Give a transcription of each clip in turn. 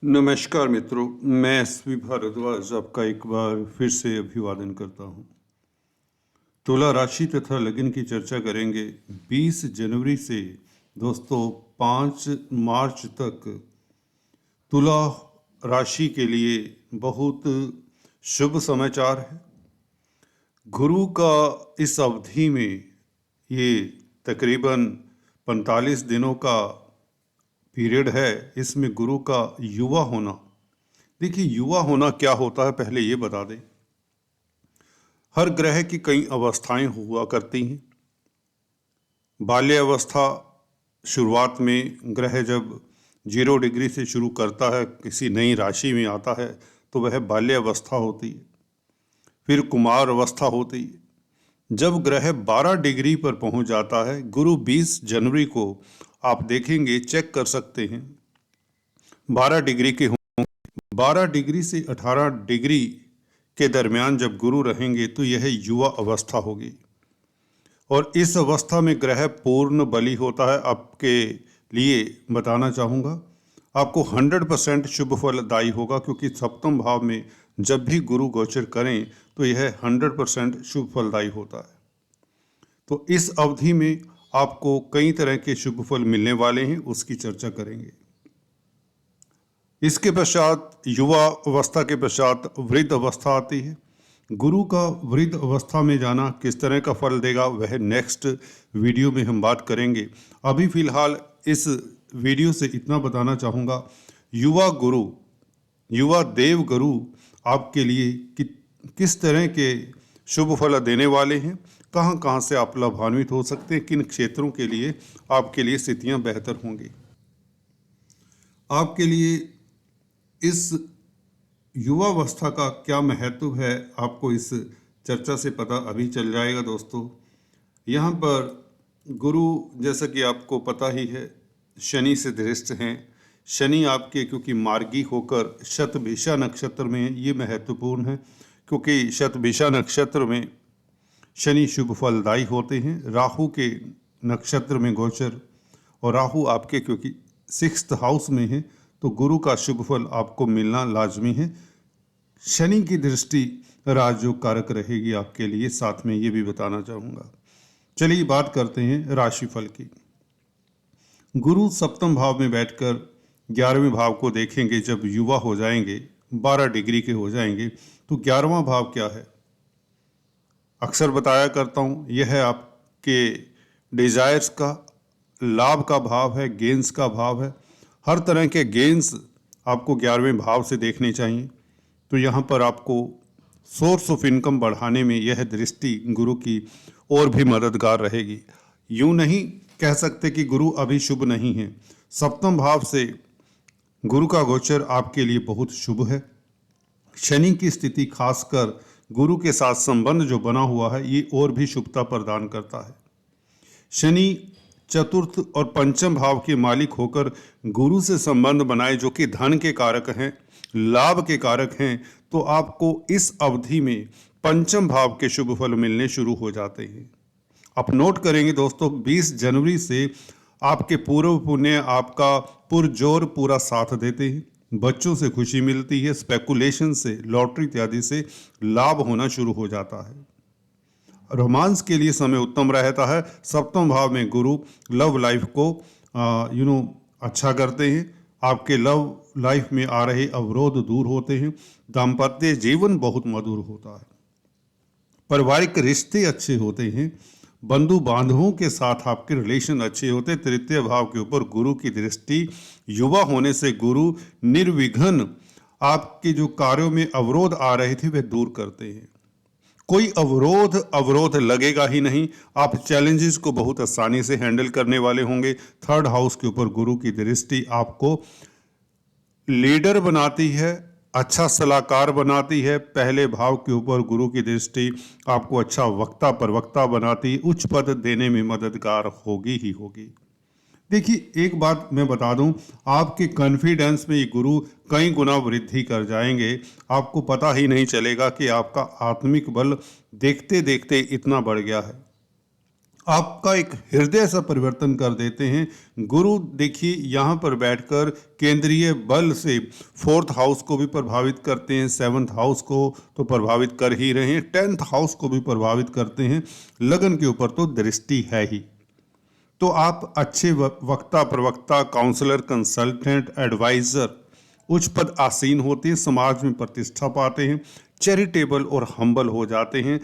नमस्कार मित्रों, मैं एसवी भारद्वाज आपका एक बार फिर से अभिवादन करता हूं। तुला राशि तथा लगन की चर्चा करेंगे। 20 जनवरी से दोस्तों 5 मार्च तक तुला राशि के लिए बहुत शुभ समाचार है। गुरु का इस अवधि में ये तकरीबन 45 दिनों का पीरियड है। इसमें गुरु का युवा होना, देखिए युवा होना क्या होता है पहले ये बता दें। हर ग्रह की कई अवस्थाएं हुआ करती हैं। बाल्यावस्था, शुरुआत में ग्रह जब 0 डिग्री से शुरू करता है, किसी नई राशि में आता है तो वह बाल्यावस्था होती है। फिर कुमार अवस्था होती है। जब ग्रह 12 डिग्री पर पहुंच जाता है, गुरु 20 जनवरी को आप देखेंगे, चेक कर सकते हैं, 12 डिग्री के 12 डिग्री से 18 डिग्री के दरमियान जब गुरु रहेंगे तो यह युवा अवस्था होगी। और इस अवस्था में ग्रह पूर्ण बली होता है। आपके लिए बताना चाहूँगा, आपको 100% शुभ फलदायी होगा, क्योंकि सप्तम भाव में जब भी गुरु गोचर करें तो यह 100% शुभ फलदायी होता है। तो इस अवधि में आपको कई तरह के शुभ फल मिलने वाले हैं, उसकी चर्चा करेंगे। इसके पश्चात युवा अवस्था के पश्चात वृद्ध अवस्था आती है। गुरु का वृद्ध अवस्था में जाना किस तरह का फल देगा वह नेक्स्ट वीडियो में हम बात करेंगे। अभी फिलहाल इस वीडियो से इतना बताना चाहूँगा, युवा गुरु, युवा देव गुरु आपके लिए किस तरह के शुभ फल देने वाले हैं, कहाँ कहाँ से आप लाभान्वित हो सकते हैं, किन क्षेत्रों के लिए आपके लिए स्थितियाँ बेहतर होंगी। आपके लिए इस युवावस्था का क्या महत्व है, आपको इस चर्चा से पता अभी चल जाएगा। दोस्तों, यहाँ पर गुरु, जैसा कि आपको पता ही है, शनि से दृष्ट हैं। शनि आपके क्योंकि मार्गी होकर शतभिषा नक्षत्र में है, ये महत्वपूर्ण है, क्योंकि शतभिषा नक्षत्र में शनि शुभ फलदायी होते हैं। राहु के नक्षत्र में गोचर, और राहु आपके क्योंकि 6th हाउस में है, तो गुरु का शुभ फल आपको मिलना लाजमी है। शनि की दृष्टि राजयोग कारक रहेगी आपके लिए, साथ में ये भी बताना चाहूँगा। चलिए बात करते हैं राशिफल की। गुरु सप्तम भाव में बैठकर 11वें भाव को देखेंगे। जब युवा हो जाएंगे, 12 डिग्री के हो जाएंगे, तो 11वां भाव क्या है, अक्सर बताया करता हूँ, यह है आपके डिजायर्स का, लाभ का भाव है, गेंस का भाव है। हर तरह के गेंस आपको 11वें भाव से देखने चाहिए। तो यहाँ पर आपको सोर्स ऑफ इनकम बढ़ाने में यह दृष्टि गुरु की और भी मददगार रहेगी। यूँ नहीं कह सकते कि गुरु अभी शुभ नहीं है। सप्तम भाव से गुरु का गोचर आपके लिए बहुत शुभ है। शनि की स्थिति खासकर गुरु के साथ संबंध जो बना हुआ है, ये और भी शुभता प्रदान करता है। शनि चतुर्थ और पंचम भाव के मालिक होकर गुरु से संबंध बनाए, जो कि धन के कारक हैं, लाभ के कारक हैं, तो आपको इस अवधि में पंचम भाव के शुभ फल मिलने शुरू हो जाते हैं। आप नोट करेंगे दोस्तों, 20 जनवरी से आपके पूर्व पुण्य आपका पुरजोर पूरा साथ देते हैं। बच्चों से खुशी मिलती है, स्पेकुलेशन से, लॉटरी इत्यादि से लाभ होना शुरू हो जाता है। रोमांस के लिए समय उत्तम रहता है। सप्तम भाव में गुरु लव लाइफ को अच्छा करते हैं। आपके लव लाइफ में आ रहे अवरोध दूर होते हैं। दाम्पत्य जीवन बहुत मधुर होता है। पारिवारिक रिश्ते अच्छे होते हैं। बंधु बांधवों के साथ आपके रिलेशन अच्छे होते हैं। तृतीय भाव के ऊपर गुरु की दृष्टि, युवा होने से गुरु निर्विघ्न आपके जो कार्यों में अवरोध आ रहे थे वे दूर करते हैं। कोई अवरोध लगेगा ही नहीं। आप चैलेंजेस को बहुत आसानी से हैंडल करने वाले होंगे। 3rd हाउस के ऊपर गुरु की दृष्टि आपको लीडर बनाती है, अच्छा सलाहकार बनाती है। पहले भाव के ऊपर गुरु की दृष्टि आपको अच्छा वक्ता प्रवक्ता बनाती, उच्च पद देने में मददगार होगी ही होगी। देखिए, एक बात मैं बता दूं, आपके कॉन्फिडेंस में ये गुरु कई गुना वृद्धि कर जाएंगे। आपको पता ही नहीं चलेगा कि आपका आत्मिक बल देखते देखते इतना बढ़ गया है। आपका एक हृदय सा परिवर्तन कर देते हैं। गुरु देखिए यहाँ पर बैठकर केंद्रीय बल से 4th हाउस को भी प्रभावित करते हैं, 7th हाउस को तो प्रभावित कर ही रहे हैं, 10th हाउस को भी प्रभावित करते हैं। लगन के ऊपर तो दृष्टि है ही। तो आप अच्छे वक्ता, प्रवक्ता, काउंसलर, कंसल्टेंट, एडवाइजर, उच्च पद आसीन होते हैं, समाज में प्रतिष्ठा पाते हैं, चैरिटेबल और हम्बल हो जाते हैं,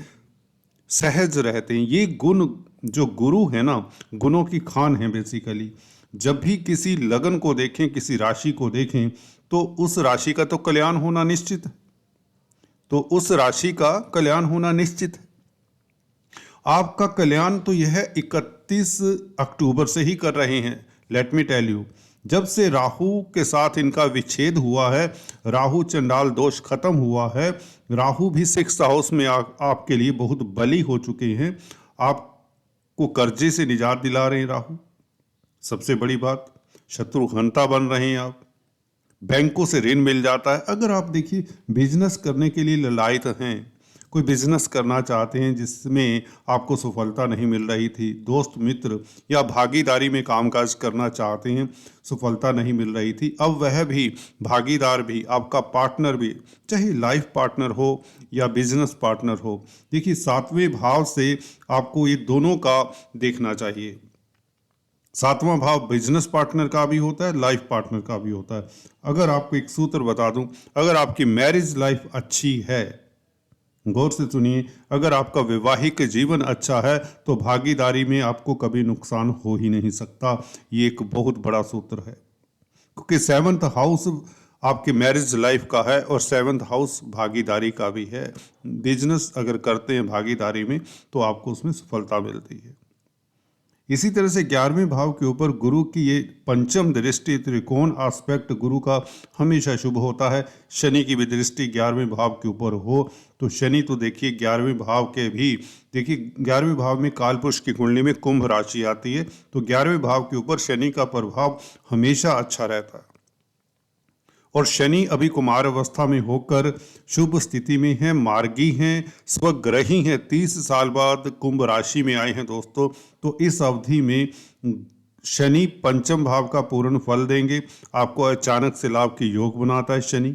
सहज रहते हैं। ये गुण जो गुरु है ना, गुणों की खान है बेसिकली। जब भी किसी लगन को देखें, किसी राशि को देखें, तो उस राशि का तो कल्याण होना निश्चित है। तो उस राशि का कल्याण होना निश्चित है। आपका कल्याण तो यह 31 अक्टूबर से ही कर रहे हैं। लेट मी टेल यू, जब से राहु के साथ इनका विच्छेद हुआ है, राहु चंडाल दोष खत्म हुआ है, राहु भी 6th हाउस में आपके लिए बहुत बली हो चुके हैं। आपको कर्जे से निजात दिला रहे हैं राहु। सबसे बड़ी बात, शत्रुघ्नता बन रहे हैं आप, बैंकों से ऋण मिल जाता है। अगर आप देखिए बिजनेस करने के लिए ललायत हैं, कोई बिजनेस करना चाहते हैं जिसमें आपको सफलता नहीं मिल रही थी, दोस्त मित्र या भागीदारी में कामकाज करना चाहते हैं, सफलता नहीं मिल रही थी, अब वह भी भागीदार भी, आपका पार्टनर भी, चाहे लाइफ पार्टनर हो या बिजनेस पार्टनर हो, देखिए 7वें भाव से आपको ये दोनों का देखना चाहिए। 7वां भाव बिजनेस पार्टनर का भी होता है, लाइफ पार्टनर का भी होता है। अगर आपको एक सूत्र बता दूं, अगर आपकी मैरिज लाइफ अच्छी है, गौर से सुनिए, अगर आपका वैवाहिक जीवन अच्छा है तो भागीदारी में आपको कभी नुकसान हो ही नहीं सकता। ये एक बहुत बड़ा सूत्र है, क्योंकि 7th हाउस आपके मैरिज लाइफ का है और 7th हाउस भागीदारी का भी है। बिजनेस अगर करते हैं भागीदारी में तो आपको उसमें सफलता मिलती है। इसी तरह से 11वें भाव के ऊपर गुरु की ये पंचम दृष्टि, त्रिकोण एस्पेक्ट गुरु का हमेशा शुभ होता है। शनि की भी दृष्टि 11वें भाव के ऊपर हो तो शनि तो देखिए 11वें भाव के भी, देखिए 11वें भाव में कालपुरुष की कुंडली में कुंभ राशि आती है, तो 11वें भाव के ऊपर शनि का प्रभाव हमेशा अच्छा रहता है। और शनि अभी कुमार अवस्था में होकर शुभ स्थिति में है, मार्गी हैं, स्वग्रही हैं, 30 साल बाद कुंभ राशि में आए हैं दोस्तों। तो इस अवधि में शनि पंचम भाव का पूर्ण फल देंगे। आपको अचानक से लाभ के योग बनाता है शनि,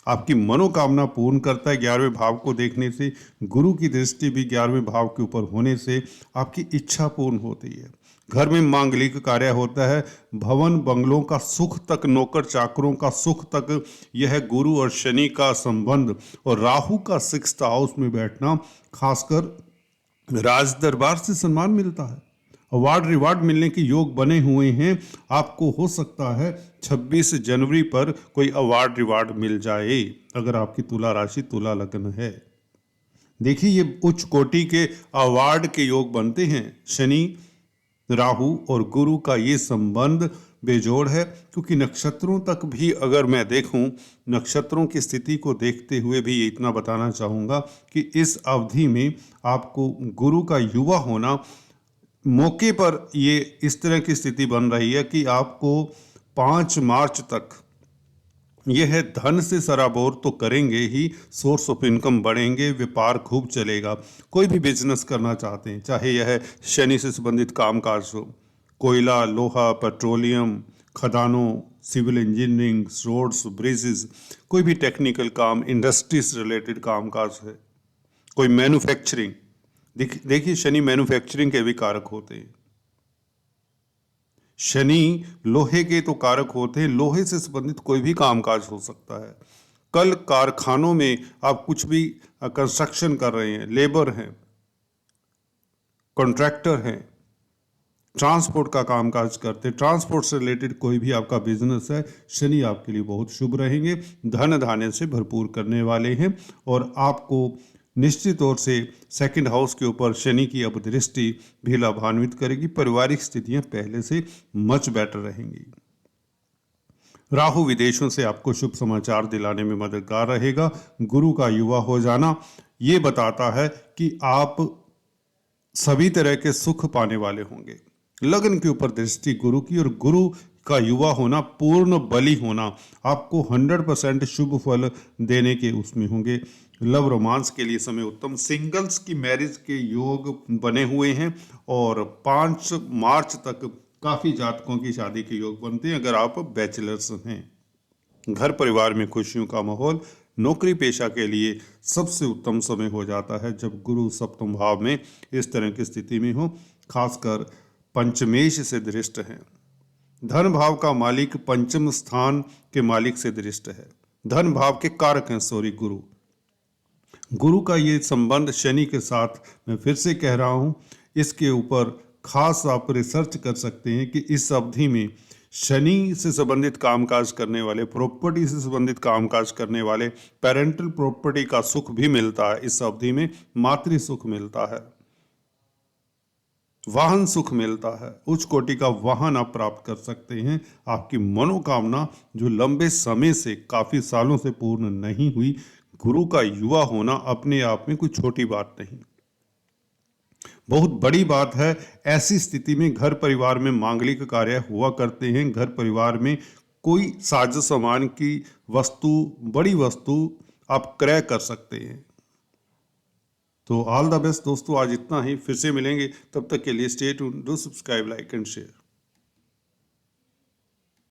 आपकी मनोकामना पूर्ण करता है। 11वें भाव को देखने से, गुरु की दृष्टि भी 11वें भाव के ऊपर होने से आपकी इच्छा पूर्ण होती है। घर में मांगलिक कार्य होता है, भवन बंगलों का सुख तक, नौकर चाकरों का सुख तक, यह गुरु और शनि का संबंध और राहु का 6th हाउस में बैठना, खासकर राज दरबार से सम्मान मिलता है, अवार्ड रिवार्ड मिलने के योग बने हुए हैं। आपको हो सकता है 26 जनवरी पर कोई अवार्ड रिवार्ड मिल जाए, अगर आपकी तुला राशि तुला लग्न है। देखिए ये उच्च कोटि के अवार्ड के योग बनते हैं। शनि, राहु और गुरु का ये संबंध बेजोड़ है, क्योंकि नक्षत्रों तक भी अगर मैं देखूं, नक्षत्रों की स्थिति को देखते हुए भी ये इतना बताना चाहूँगा कि इस अवधि में आपको गुरु का युवा होना, मौके पर ये इस तरह की स्थिति बन रही है कि आपको 5 मार्च तक यह धन से सराबोर तो करेंगे ही, सोर्स ऑफ इनकम बढ़ेंगे, व्यापार खूब चलेगा। कोई भी बिजनेस करना चाहते हैं, चाहे यह शनि से संबंधित कामकाज हो, कोयला, लोहा, पेट्रोलियम, खदानों, सिविल इंजीनियरिंग, रोड्स, ब्रिजेस, कोई भी टेक्निकल काम, इंडस्ट्री से रिलेटेड कामकाज है, कोई मैन्युफैक्चरिंग, देखिए शनि मैन्युफैक्चरिंग के भी कारक होते हैं। शनि लोहे के तो कारक होते हैं, लोहे से संबंधित कोई भी कामकाज हो सकता है। कल कारखानों में आप कुछ भी कंस्ट्रक्शन कर रहे हैं, लेबर हैं, कॉन्ट्रैक्टर हैं, ट्रांसपोर्ट का कामकाज करते हैं, ट्रांसपोर्ट से रिलेटेड कोई भी आपका बिजनेस है, शनि आपके लिए बहुत शुभ रहेंगे, धन धान्य से भरपूर करने वाले हैं। और आपको निश्चित तौर से 2nd हाउस के ऊपर शनि की अब दृष्टि भी लाभान्वित करेगी। पारिवारिक स्थितियां पहले से मच बेटर रहेंगी। राहु विदेशों से आपको शुभ समाचार दिलाने में मददगार रहेगा। गुरु का युवा हो जाना ये बताता है कि आप सभी तरह के सुख पाने वाले होंगे। लगन के ऊपर दृष्टि गुरु की, और गुरु का युवा होना, पूर्ण बली होना, आपको 100% शुभ फल देने के उसमें होंगे। लव रोमांस के लिए समय उत्तम, सिंगल्स की मैरिज के योग बने हुए हैं और 5 मार्च तक काफ़ी जातकों की शादी के योग बनते हैं अगर आप बैचलर्स हैं। घर परिवार में खुशियों का माहौल, नौकरी पेशा के लिए सबसे उत्तम समय हो जाता है जब गुरु सप्तम भाव में इस तरह की स्थिति में हो, खासकर पंचमेश से दृष्ट है। धन भाव का मालिक पंचम स्थान के मालिक से दृष्ट है। धन भाव के कारक हैं गुरु। गुरु का ये संबंध शनि के साथ, मैं फिर से कह रहा हूँ, इसके ऊपर खास आप रिसर्च कर सकते हैं कि इस अवधि में शनि से संबंधित कामकाज करने वाले, प्रॉपर्टी से संबंधित कामकाज करने वाले, पेरेंटल प्रॉपर्टी का सुख भी मिलता है। इस अवधि में मातृ सुख मिलता है, वाहन सुख मिलता है, उच्च कोटि का वाहन आप प्राप्त कर सकते हैं। आपकी मनोकामना जो लंबे समय से, काफी सालों से पूर्ण नहीं हुई, गुरु का युवा होना अपने आप में कोई छोटी बात नहीं, बहुत बड़ी बात है। ऐसी स्थिति में घर परिवार में मांगलिक कार्य हुआ करते हैं। घर परिवार में कोई साज सामान की वस्तु, बड़ी वस्तु आप क्रय कर सकते हैं। तो ऑल द बेस्ट दोस्तों, आज इतना ही, फिर से मिलेंगे, तब तक के लिए stay tuned, do subscribe, like and share.